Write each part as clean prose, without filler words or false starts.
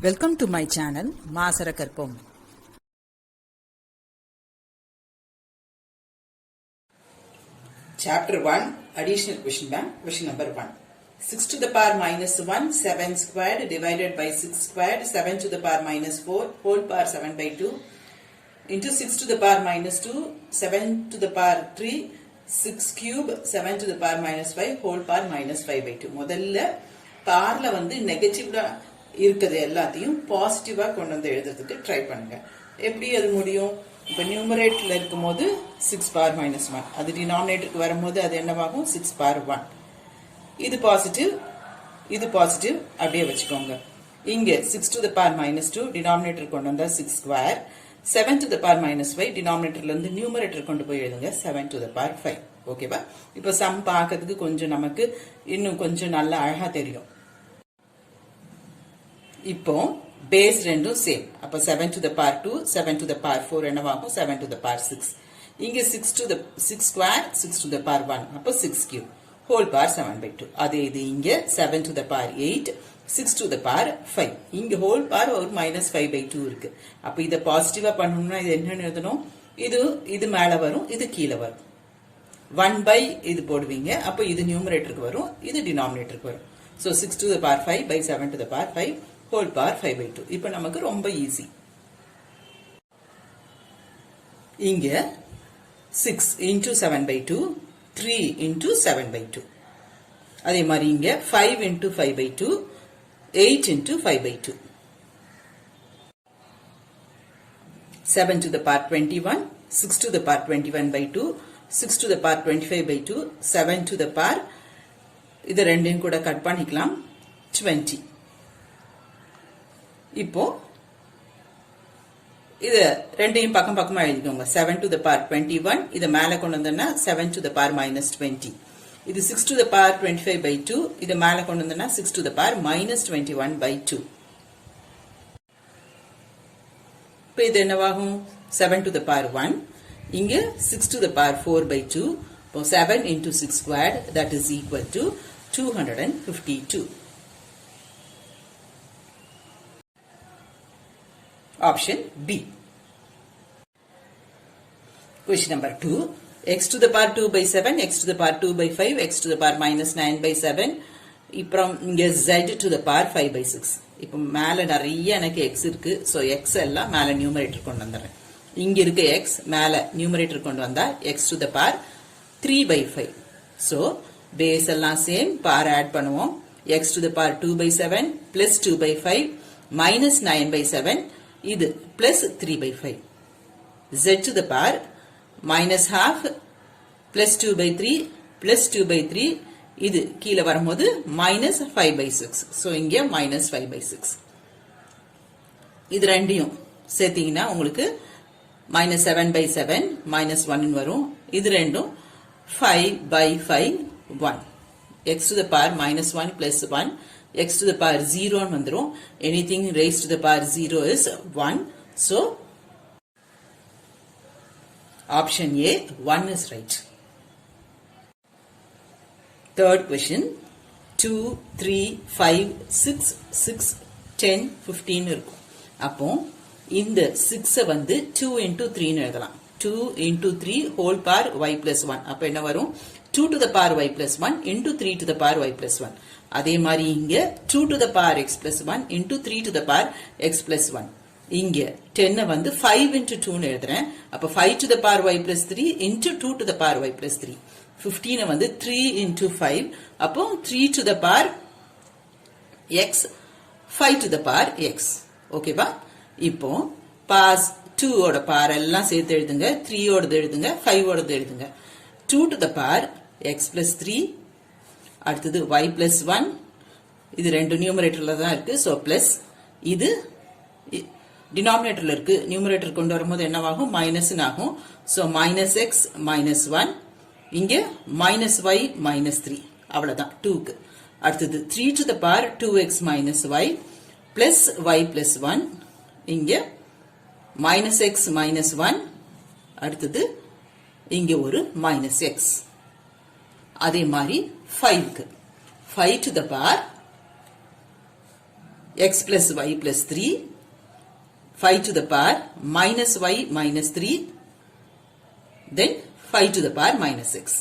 Welcome to my channel Masara Karpom. Chapter 1 Additional Question Bank. Question number 1. 6 to the power minus 1 7 squared divided by 6 squared 7 to the power minus 4 whole power 7 by 2 into 6 to the power minus 2 7 to the power 3 6 cube 7 to the power minus 5 whole power minus 5 by 2. முதல்ல பார்ல வந்து நெகட்டிவா இருக்குது எல்லாத்தையும் பாசிட்டிவா கொண்டு வந்து எழுதுறதுக்கு ட்ரை பண்ணுங்க. எப்படி அது முடியும்? இப்ப நியூமரேட்டர்ல இருக்கும்போது 6 power minus 1, அது டினாமினேட்டருக்கு வரும்போது அது என்னவாகும்? 6 power 1. இது பாசிட்டிவ், இது பாசிட்டிவ், அப்படியே வச்சுக்கோங்க. இங்க 6 to the power minus 2 denominator கொண்டு வந்தா 6 square, 7 to the power minus 5 டினாமினேட்டர்ல இருந்து நியூமரேட்டர் கொண்டு போய் எழுதுங்க 7 to the power 5. ஓகேவா? இப்ப சம் பார்க்கிறதுக்கு கொஞ்சம் நமக்கு இன்னும் கொஞ்சம் நல்ல அழகா தெரியும். இப்போ பேஸ் ரெண்டும் சேம். அப்ப 7 to the power 2 7 to the power 4 என்னவாகும்? 7 to the power 6. இங்க 6 ஸ்கொயர் 6 to the power 1, அப்ப 6 கியூப் whole power 7 by 2. அதே இது இங்க 7 to the power 8 6 to the power 5. இங்க whole power ஒரு minus 5 by 2 இருக்கு. அப்ப இத பாசிட்டிவா பண்ணணும்னா இது என்னன்னு எழுதணும்? இது மேல வரும், இது கீழே வரும். 1 by இது போடுவீங்க. அப்ப இது நியூமரேட்டருக்கு வரும், இது டினாமினேட்டருக்கு வரும். So 6 to the power 5 by 7 to the power 5 whole power 5 by 2. இப்ப நமக்கு ரொம்ப ஈஸி. இங்க 6 into 7 by 2 3 into 7 by 2. அதே மாதிரி இங்க 5 into 5 by 2 8 into 5 by 2. 7 to the power 21 6 to the power 21 by 2 6 to the power 25 by 2 7 to the power இது ரெண்டையும் கூட கட் பண்ணிக்கலாம் 20. இப்போ இது ரெண்டையும் பக்கம் பக்கமா எழுதிக்கோங்க. 7 to the power 21 இத மேல கொண்டு வந்தா 7 to the power minus 20. இது 6 to the power 25 by 2 இத மேல கொண்டு வந்தா 6 to the power minus 21 by 2. இப்போ இது என்னவாகும்? 7 to the power 1 இங்க 6 to the power 4 by 2. இப்போ 7 into 6 squared that is equal to 252. Option B. Question number 2. X to the power 2 by 7, x to the power 2 by 5, x to the power minus 9 by 7. இப்புறம் இங்க z to the power 5 by 6. இப்போ மேல நிறைய எனக்கு x இருக்கு. So x எல்லாம் மேல numerator கொண்டு வந்துறேன். இங்க இருக்க x மேல நியூமரேட்டர் கொண்டு வந்தா x to the power 3 by 5. So base எல்லாம் சேம், power ஆட் பண்ணுவோம். x to the power 2 by 7 plus 2 by 5 minus 9 by 7 இது plus 3 by 5. z to the power minus half plus 2 by 3 plus 2 by 3 இது கீழே வரும்போது minus 5 by 6. So இங்க minus 5 by 6. இது ரெண்டையும் சேர்த்தீங்கன்னா உங்களுக்கு minus 7 by 7 minus 1 வரும். இது ரெண்டும் 5 by 5 1. x to the power minus 1 plus 1 x to the power 0 வந்துரும். anything raised to the power 0 is 1. So option A 1 is right. Third question 2 3 5 6 6 10 15 இருக்கும். அப்போ இந்த 6 வந்து 2 into 3 ன்னு எழுதலாம். 2 into 3 whole power y plus 1. அப்ப என்ன வரும்? 2 to the power y plus 1 into 3 to the power y plus 1. அதே மாதிரி இங்க 2 to the power x plus 1 into 3 to the power x plus 1. இங்க 10 வந்து 5 into 2 ன்னு எழுதுறேன். அப்ப 5 to the power y plus 3 into 2 to the power y plus 3. 15 வந்து 3 into 5. அப்போ 3 to the power x 5 to the power x. ஓகேவா? இப்போ pass 2 ஓட பவர் எல்லாம் சேர்த்து எழுதுங்க. 3 ஓடது எழுதுங்க, 5 ஓடது எழுதுங்க. 2 to the power x plus 3 அடுத்தது y plus 1 இது ரெண்டு நியூமரேட்டர்ல தான் இருக்கு. சோ பிளஸ் இது டினாமினேட்டர்ல இருக்கு. நியூமரேட்டர் கொண்டு வரும்போது என்னவாகும்? மைனஸ் ஆகும். சோ மைனஸ் எக்ஸ் மைனஸ் 1 இங்க மைனஸ் y மைனஸ் 3 அவ்வளவுதான் 2க்கு. அடுத்தது 3 to the power 2x minus y plus y plus 1 இங்க மைனஸ் எக்ஸ் மைனஸ் 1 அடுத்தது இங்க ஒரு மைனஸ் எக்ஸ். அதே மாதிரி 5க்கு 5 to the power x plus y plus 3, 5 to the power minus y minus 3, then 5 to the power minus 6.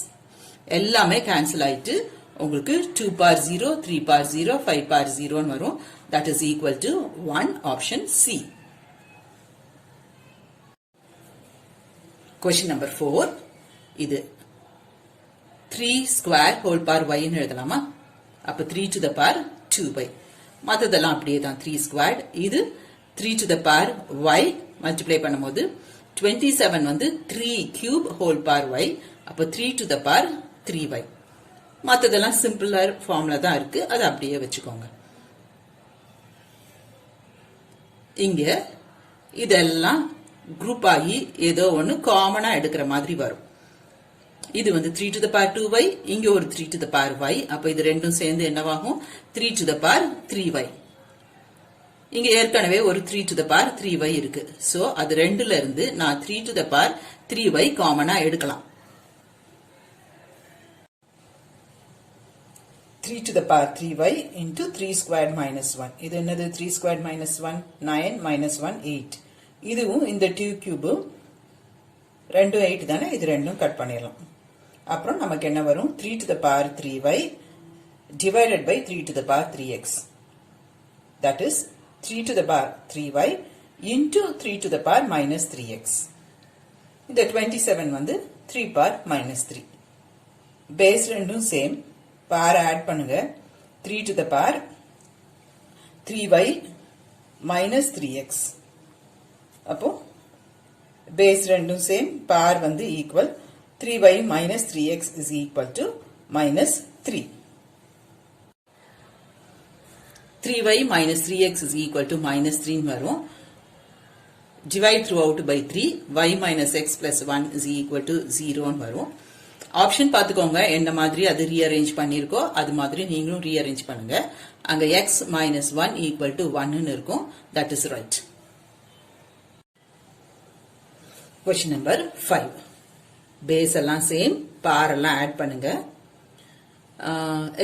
எல்லாமே cancel ஆயிட்டு உங்களுக்கு 2 power 0, 3 power 0, 5 power 0 வரும். That is equal to 1 option C. Question number 4. இது 3 square whole power y ன்னு எழுதலாமா? அப்ப 3 to the power 2y. மத்ததெல்லாம் அப்படியே தான் 3 squared. இது 3 to the power y multiply பண்ணும்போது 27 வந்து 3 cube whole power y. அப்ப 3 to the power 3y. மத்ததெல்லாம் சிம்பிளர் ஃபார்முலா தான் இருக்கு. அது அப்படியே வச்சுக்கோங்க. இங்க இதெல்லாம் குரூப் ஆகி ஏதோ ஒன்னு காமனா எடுக்கிற மாதிரி வரும். இது வந்து 3 to the power 2y, இங்க ஒரு 3 to the power y. அப்ப இது ரெண்டும் சேர்ந்து என்னவாகும்? 3 to the power 3y. இங்க ஏற்கனவே ஒரு 3 to the power 3y இருக்கு. சோ அது ரெண்டுல இருந்து நான் 3 to the power 3y காமனா எடுக்கலாம். 3 to the power 3y into 3 squared minus 1. இது என்னது? 3 squared minus 1, 9 minus 1, 8. இதுவும் இந்த 2 cube ரெண்டும் 8 தானே, இது ரெண்டும் கட் பண்ணிடலாம். அப்புறம் நமக்கு என்ன வரும்? 3 to the power 3y divided by 3 to the power 3x. That is 3 to the power 3y into 3 to the power minus 3x. இந்த 27 வந்து 3 power minus 3. பேஸ் ரெண்டும் சேம். power ஆட் பண்ணுங்க. 3 to the power 3y minus 3x. அப்போ base ரெண்டும் same. Power வந்து equal. 3y minus 3x is equal to minus 3. 3y minus 3x is equal to minus 3 வரும். Divide throughout by 3. y minus x plus 1 is equal to 0 வரும். Option பார்த்துக்கோங்க. என்ன மாதிரி அது rearrange பண்ணிருக்கோ அது மாதிரி நீங்களும் ரீஅரேஞ்ச் பண்ணுங்க. அங்க x minus 1 equal to 1 இருக்கும். That is right. Question number 5. Base எல்லாம் சேம். பார் எல்லாம் ஆட் பண்ணுங்க.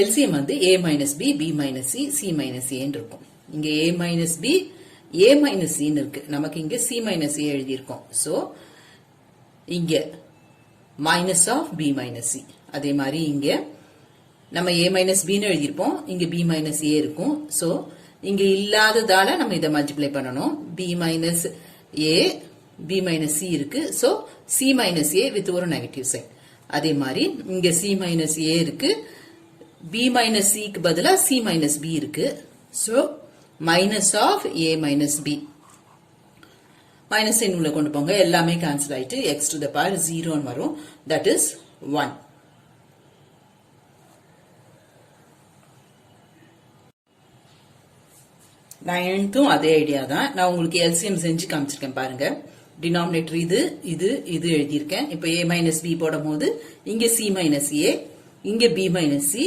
எல்சிஎம் வந்து a minus b, b minus c, c minus a இருக்கும். இங்க a minus b, a minus c இருக்கு. நமக்கு இங்க c minus a எழுதியிருக்கோம். சோ இங்க minus of b minus c. அதே மாதிரி இங்க நம்ம a minus b ன்னு எழுதியிருப்போம். இங்க b minus a இருக்கும். சோ இங்க இல்லாததால நம்ம இதை மல்டிப்ளை பண்ணணும். b minus a, b minus c இருக்கு. So c minus a with ஒரு நெகட்டிவ் சைன். அதே மாதிரி இங்க c minus a இருக்கு. b minus c க்கு பதிலா c minus b இருக்கு. So minus of a minus b. Minus sign உள்ள கொண்டு போங்க. எல்லாமே கேன்சல் ஆயிட்டு x to the power 0 வரும். That is 1. நைன்த்தும் அதே ஐடியா தான். நான் உங்களுக்கு எல்சிஎம் செஞ்சு காமிச்சிருக்கேன் பாருங்க. டினாமினேட்டர் இது இது இது எழுதியிருக்கேன். இப்ப a மைனஸ் b போடும் போது இங்க c மைனஸ் a, இங்க b மைனஸ் c,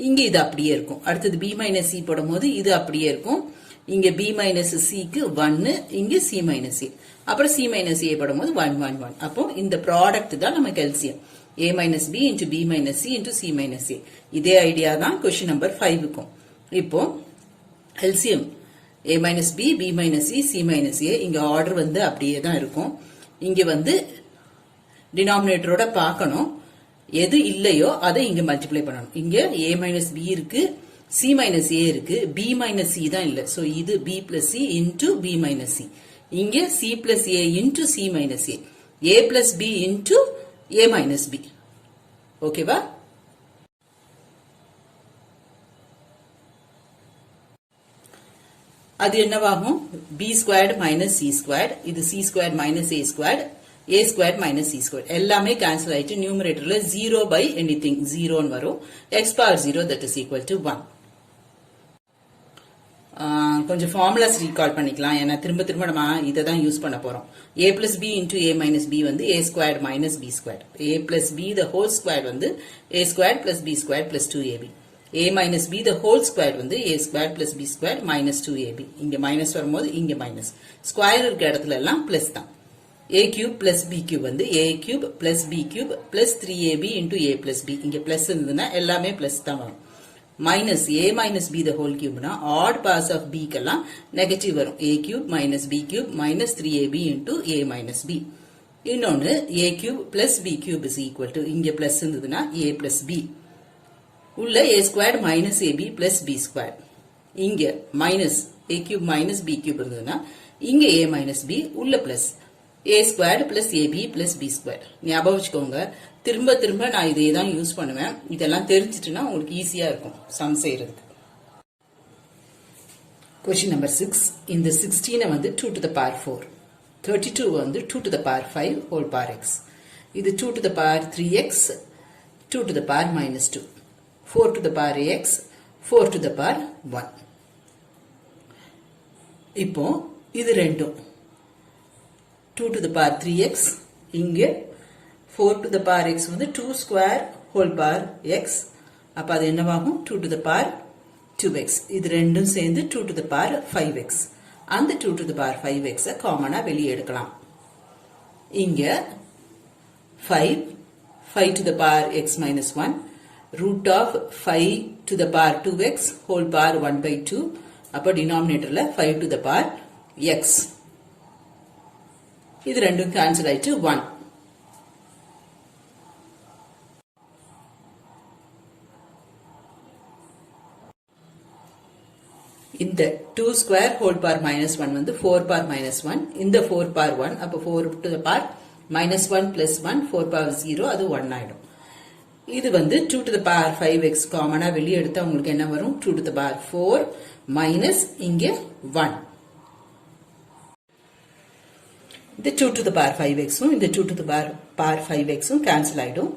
இங்க இது அப்படியே இருக்கும். அடுத்தது b மைனஸ் c போடும் போது இது அப்படியே இருக்கும். இங்க b மைனஸ் c க்கு 1, இங்க c மைனஸ் a. அப்புறம் c மைனஸ் a போடும் போது 1 1 1. அப்போ இந்த ப்ராடக்ட் தான் நமக்கு LCM. a minus b into b minus c into c minus a. இதே ஐடியா தான் கொஸ்டின் நம்பர் 5க்கும். இப்போ LCM a minus b, b minus c, c minus a. இங்க ஆர்டர் வந்து அப்படியே தான் இருக்கும். இங்க வந்து டினாமினேட்டரோட பார்க்கணும். எது இல்லையோ அதை இங்க மல்டிப்ளை பண்ணணும். இங்க a minus b இருக்கு, c minus a இருக்கு, b minus c தான் இல்ல. சோ இது b plus c into b minus c. இங்க c plus a into c minus a plus b into a minus b. ஓகேவா? அது என்னவாகும்? b squared minus c squared. இது c squared minus a squared, a squared minus c squared. எல்லாமே cancel ஆயிட்டு நியூமரேட்டர்ல 0 by anything 0 ன்னு வரும். x power 0 that is equal to 1. கொஞ்சம் formulas recall பண்ணிக்கலாம். ஏன்னா திரும்ப திரும்ப நம்ம இதை தான் யூஸ் பண்ண போறோம். a plus b into a minus b வந்து a squared minus b squared. a plus b the whole squared வந்து a squared plus b squared plus 2ab. a minus b the whole squared வந்து a squared plus b squared minus 2ab. இங்க minus வரும்போது இங்க minus. Square இருக்க இடத்துல எல்லாம் plus தான். a cube plus b cube வந்து a cube plus b cube plus 3ab into a plus b. இங்க பிளஸ் இருந்ததுன்னா எல்லாமே பிளஸ் தான் வரும். minus a minus b the whole cube na odd powers of b கெல்லாம் negative வரும். a cube minus b cube minus 3ab into a minus b. இன்னொன்னு a cube plus b cube is equal to இங்க plus இருந்ததுன்னா a plus b. உள்ள a squared minus ab plus b squared. இங்க minus a cube minus b cube இருந்ததுன்னா இங்க a minus b உள்ள plus a squared plus ab plus b squared. ஞாபகம் வச்சுக்கோங்க, திரும்ப திரும்ப நான் இதே தான் யூஸ் பண்ணுவேன். இதெல்லாம் தெரிஞ்சிட்டுனா உங்களுக்கு ஈஸியா இருக்கும் சம் செய்யறதுக்கு. Question number 6. இந்த 16 வந்து 2 to the power 4. 32 வந்து 2 to the power 5 whole power x. இது 2 to the power 3x, 2 to the power minus 2. 4 to the power x, 4 to the power 1. இப்போ இது ரெண்டும் 2 to the power 3x, இங்க 4 to the power x வந்து 2 square whole power x. அப்ப அது என்னவாகும் 2 to the power 2x. இது ரெண்டும் சேர்ந்து 2 to the power 5x. அந்த 2 to the power 5x காமனா வெளியே எடுக்கலாம். இங்க 5 to the power x minus 1 root of 5 to the power 2x whole power 1 by 2. அப்ப denominatorல 5 to the power x. இது ரெண்டும் cancel ஆயிட்டு 1. இந்த 2 square whole power minus 1 வந்து 4 power minus 1. இந்த 4 power 1. அப்ப 4 to the power minus 1 plus 1 4 power 0 அது 1 ஆயிடும். இது வந்து 2 to the power 5x காமனா வெளியே எடுத்தா உங்களுக்கு என்ன வரும் 2 to the power 4 minus இங்க 1. இந்த 2 to the power 5x இந்த 2 to the power 5x cancel ஆயிடும்.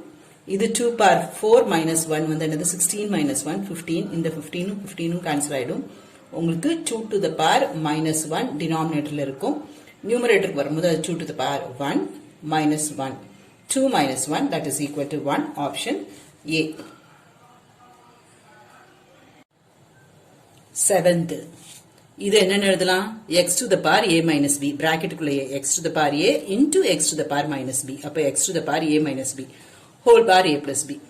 இது 2 power 4 minus 1 வந்து என்னது 16 minus 1 15. இந்த 15 cancel ஆயிடும். உங்களுக்கு 2 to the power minus 1 denominatorல இருக்கும். numeratorக்கு வரும்போது 2 to the power 1 minus 1. 2 minus 1 that is equal to 1. Option A. 7th. இது என்னன்னு எழுதலாம் x to the power a minus b bracketக்குள்ள x to the power a into x to the power minus b. அப்ப x to the power a minus b whole power a plus b.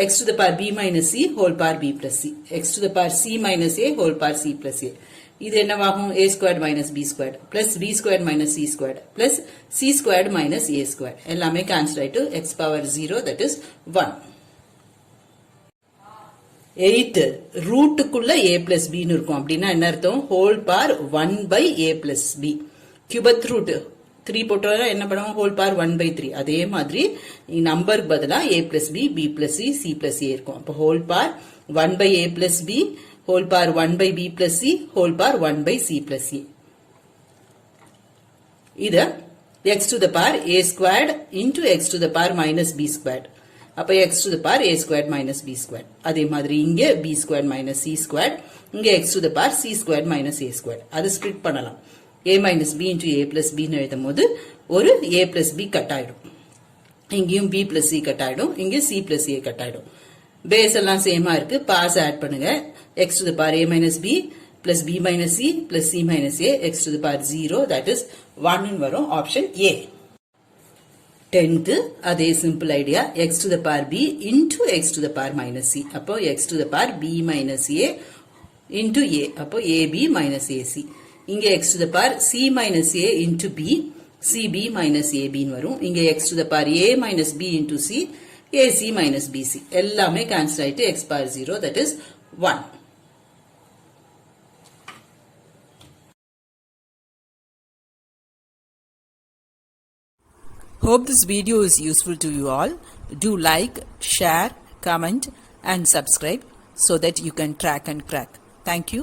x to the power b minus c whole power b plus c. x to the power c minus a whole power c plus a. இது என்னவாகும் a squared minus b squared plus b squared minus c squared plus c squared minus a squared. எல்லாமே cancel ஆயிட்டு x power 0 that is 1. 8 ரூட்டுக்குள்ள a plus b ன்னு இருக்கும். அப்படின்னா என்ன அர்த்தம் whole power 1 by a plus b. cubic root 3 போட்டா என்ன பண்ணுவோம் whole power 1 by 3. அதே மாதிரி நம்பருக்கு பதிலா a plus b b plus c c plus a இருக்கும். அப்ப whole power 1 by a plus b whole power 1 by b plus c whole power 1 by c plus a. இத x to the power a squared into x to the power minus b squared. அப்ப x to the power a squared minus b squared. அதே மாதிரி இங்க b squared minus c squared. இங்க x to the power c squared minus a squared. அது split பண்ணலாம். a minus b into a plus b ன்னு எழுதும்போது ஒரு a plus b cut ஆயிடும். இங்கேயும் b plus c கட் ஆயிடும். இங்க c plus a கட் ஆயிடும். பேஸ் எல்லாம் சேமா இருக்கு. பாஸ் ஆட் பண்ணுங்க. x to the power a minus b plus b minus c plus c minus a x to the power 0 that is 1 ன்னு வரும். Option A. 10th அதே simple idea x to the power b into x to the power minus c. அப்போ x to the power b minus a into a. அப்போ ab minus ac. இங்க x to the power c minus a into b cb minus ab ன்னு வரும். இங்க x to the power a minus b into c ac minus bc. எல்லாமே cancel ஆயிட்டு x power 0 that is 1. Hope this video is useful to you all. Do like, share, comment and subscribe so that you can track and crack. Thank you.